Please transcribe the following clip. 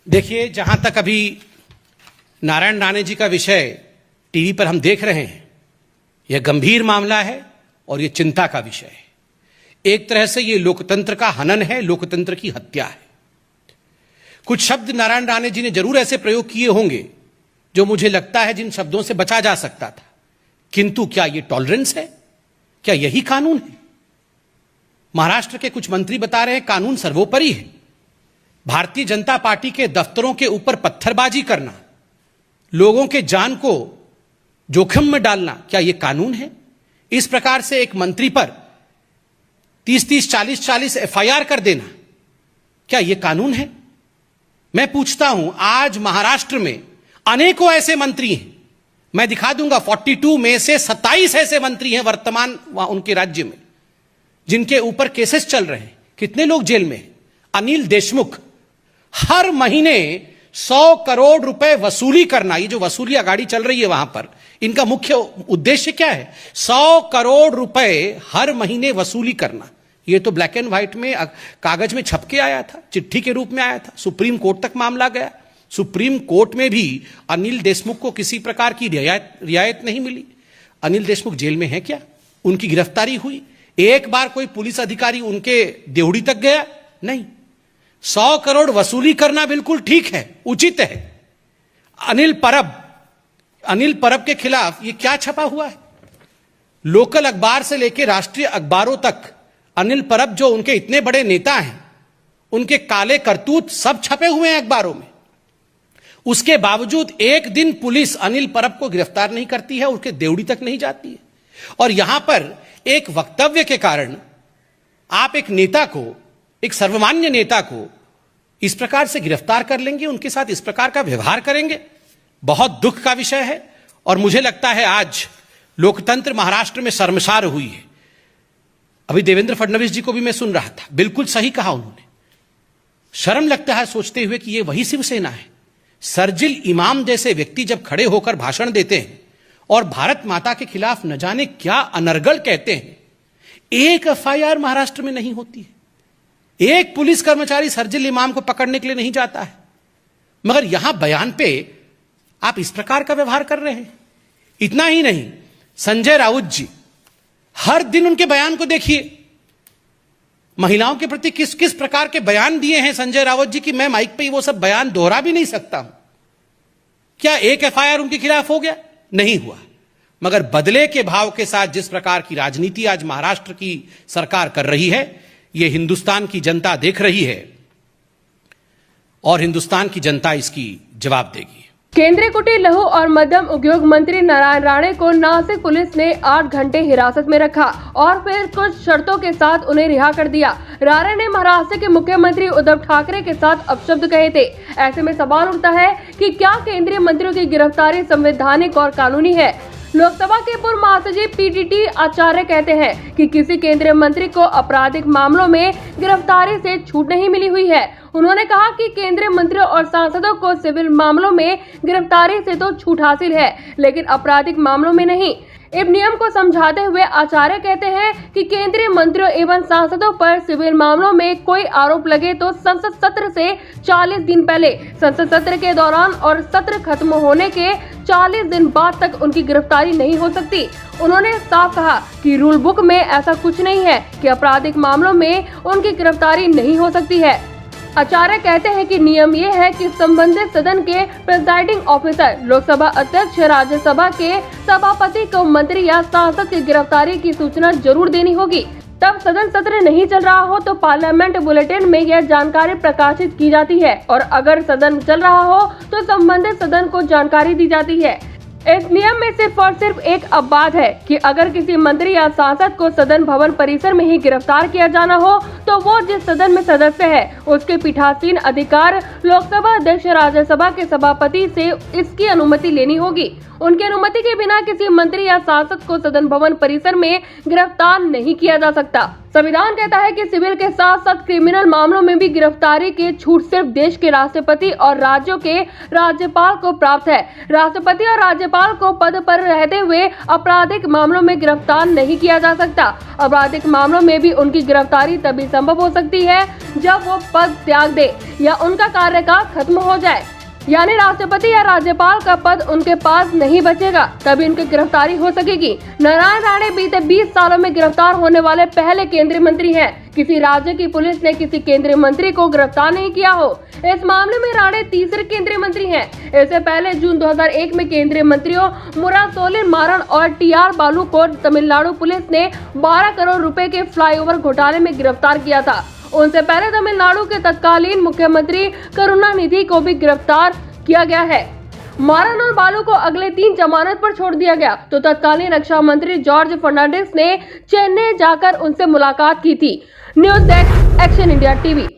देखिए, जहां तक अभी नारायण राणे जी का विषय टीवी पर हम देख रहे हैं, यह गंभीर मामला है और यह चिंता का विषय है। एक तरह से यह लोकतंत्र का हनन है, लोकतंत्र की हत्या है। कुछ शब्द नारायण राणे जी ने जरूर ऐसे प्रयोग किए होंगे जो मुझे लगता है जिन शब्दों से बचा जा सकता था, किंतु क्या यह टॉलरेंस है? क्या यही कानून है? महाराष्ट्र के कुछ मंत्री बता रहे हैं कानून सर्वोपरि है। भारतीय जनता पार्टी के दफ्तरों के ऊपर पत्थरबाजी करना, लोगों के जान को जोखिम में डालना, क्या यह कानून है? इस प्रकार से एक मंत्री पर 30-30, 40-40 एफआईआर कर देना, क्या यह कानून है? मैं पूछता हूं, आज महाराष्ट्र में अनेकों ऐसे मंत्री हैं, मैं दिखा दूंगा 42 में से 27 ऐसे मंत्री हैं वर्तमान उनके राज्य में जिनके ऊपर केसेस चल रहे हैं। कितने लोग जेल में हैं? अनिल देशमुख हर महीने 100 करोड़ रुपए वसूली करना, ये जो वसूली गाड़ी चल रही है वहां पर, इनका मुख्य उद्देश्य क्या है? 100 करोड़ रुपए हर महीने वसूली करना। ये तो ब्लैक एंड व्हाइट में कागज में छप के आया था, चिट्ठी के रूप में आया था, सुप्रीम कोर्ट तक मामला गया। सुप्रीम कोर्ट में भी अनिल देशमुख को किसी प्रकार की रियायत नहीं मिली। अनिल देशमुख जेल में है क्या? उनकी गिरफ्तारी हुई? एक बार कोई पुलिस अधिकारी उनके देवड़ी तक गया? नहीं। 100 करोड़ वसूली करना बिल्कुल ठीक है, उचित है। अनिल परब के खिलाफ ये क्या छपा हुआ है? लोकल अखबार से लेकर राष्ट्रीय अखबारों तक अनिल परब जो उनके इतने बड़े नेता हैं, उनके काले करतूत सब छपे हुए हैं अखबारों में। उसके बावजूद एक दिन पुलिस अनिल परब को गिरफ्तार नहीं करती है, उसके देवड़ी तक नहीं जाती है। और यहां पर एक वक्तव्य के कारण आप एक नेता को, एक सर्वमान्य नेता को इस प्रकार से गिरफ्तार कर लेंगे, उनके साथ इस प्रकार का व्यवहार करेंगे। बहुत दुख का विषय है। और मुझे लगता है आज लोकतंत्र महाराष्ट्र में शर्मसार हुई है। अभी देवेंद्र फडणवीस जी को भी मैं सुन रहा था, बिल्कुल सही कहा उन्होंने। शर्म लगता है सोचते हुए कि ये वही शिवसेना है। शर्जिल इमाम जैसे व्यक्ति जब खड़े होकर भाषण देते हैं और भारत माता के खिलाफ न जाने क्या अनर्गल कहते हैं, एक एफआईआर महाराष्ट्र में नहीं होती है, एक पुलिस कर्मचारी शर्जिल इमाम को पकड़ने के लिए नहीं जाता है, मगर यहां बयान पे आप इस प्रकार का व्यवहार कर रहे हैं। इतना ही नहीं, संजय राउत जी, हर दिन उनके बयान को देखिए, महिलाओं के प्रति किस किस प्रकार के बयान दिए हैं संजय राउत जी की मैं माइक पे वो सब बयान दोहरा भी नहीं सकता हूं। क्या एक एफआईआर उनके खिलाफ हो गया? नहीं हुआ। मगर बदले के भाव के साथ जिस प्रकार की राजनीति आज महाराष्ट्र की सरकार कर रही है, यह हिंदुस्तान की जनता देख रही है और हिंदुस्तान की जनता इसकी जवाब देगी। केंद्रीय कुटीर, लघु और मध्यम उद्योग मंत्री नारायण राणे को नासिक पुलिस ने 8 घंटे हिरासत में रखा और फिर कुछ शर्तों के साथ उन्हें रिहा कर दिया। राणे ने महाराष्ट्र के मुख्यमंत्री उद्धव ठाकरे के साथ अपशब्द कहे थे। ऐसे में सवाल उठता है कि क्या केंद्रीय मंत्रियों की गिरफ्तारी संवैधानिक और कानूनी है? लोकसभा के पूर्व महासचिव पीटीटी आचार्य कहते हैं कि किसी केंद्रीय मंत्री को आपराधिक मामलों में गिरफ्तारी से छूट नहीं मिली हुई है। उन्होंने कहा कि केंद्रीय मंत्रियों और सांसदों को सिविल मामलों में गिरफ्तारी से तो छूट हासिल है, लेकिन आपराधिक मामलों में नहीं। इस नियम को समझाते हुए आचार्य कहते हैं कि केंद्रीय मंत्रियों एवं सांसदों पर सिविल मामलों में कोई आरोप लगे तो संसद सत्र से 40 दिन पहले, संसद सत्र के दौरान और सत्र खत्म होने के 40 दिन बाद तक उनकी गिरफ्तारी नहीं हो सकती। उन्होंने साफ कहा कि रूल बुक में ऐसा कुछ नहीं है कि आपराधिक मामलों में उनकी गिरफ्तारी नहीं हो सकती है। आचार्य कहते हैं कि नियम ये है कि संबंधित सदन के प्रिजाइडिंग ऑफिसर, लोकसभा अध्यक्ष, राज्यसभा के सभापति को मंत्री या सांसद की गिरफ्तारी की सूचना जरूर देनी होगी। तब सदन सत्र नहीं चल रहा हो तो पार्लियामेंट बुलेटिन में यह जानकारी प्रकाशित की जाती है और अगर सदन चल रहा हो तो संबंधित सदन को जानकारी दी जाती है। इस नियम में सिर्फ और सिर्फ एक अपवाद है कि अगर किसी मंत्री या सांसद को सदन भवन परिसर में ही गिरफ्तार किया जाना हो तो वो जिस सदन में सदस्य है उसके पीठासीन अधिकार लोकसभा अध्यक्ष, राज्यसभा के सभापति से इसकी अनुमति लेनी होगी। उनकी अनुमति के बिना किसी मंत्री या सांसद को सदन भवन परिसर में गिरफ्तार नहीं किया जा सकता। संविधान कहता है कि सिविल के साथ साथ क्रिमिनल मामलों में भी गिरफ्तारी की छूट सिर्फ देश के राष्ट्रपति और राज्यों के राज्यपाल को प्राप्त है। राष्ट्रपति और राज्यपाल को पद पर रहते हुए आपराधिक मामलों में गिरफ्तार नहीं किया जा सकता। आपराधिक मामलों में भी उनकी गिरफ्तारी तभी संभव हो सकती है जब वो पद त्याग दे या उनका कार्यकाल खत्म हो जाए, यानी राष्ट्रपति या राज्यपाल का पद उनके पास नहीं बचेगा, तभी उनकी गिरफ्तारी हो सकेगी। नारायण राणे बीते 20 सालों में गिरफ्तार होने वाले पहले केंद्रीय मंत्री हैं। किसी राज्य की पुलिस ने किसी केंद्रीय मंत्री को गिरफ्तार नहीं किया हो। इस मामले में राणे तीसरे केंद्रीय मंत्री हैं। इससे पहले जून 2001 में केंद्रीय मंत्रियों मुरासोलिन मारन और टीआर बालू को तमिलनाडु पुलिस ने 12 करोड़ रुपए के फ्लाईओवर घोटाले में गिरफ्तार किया था। उनसे पहले तमिलनाडु के तत्कालीन मुख्यमंत्री करुणानिधि को भी गिरफ्तार किया गया है। मारन और बालू को अगले 3 जमानत पर छोड़ दिया गया, तो तत्कालीन रक्षा मंत्री जॉर्ज फर्नांडिस ने चेन्नई जाकर उनसे मुलाकात की थी। News desk, action India TV.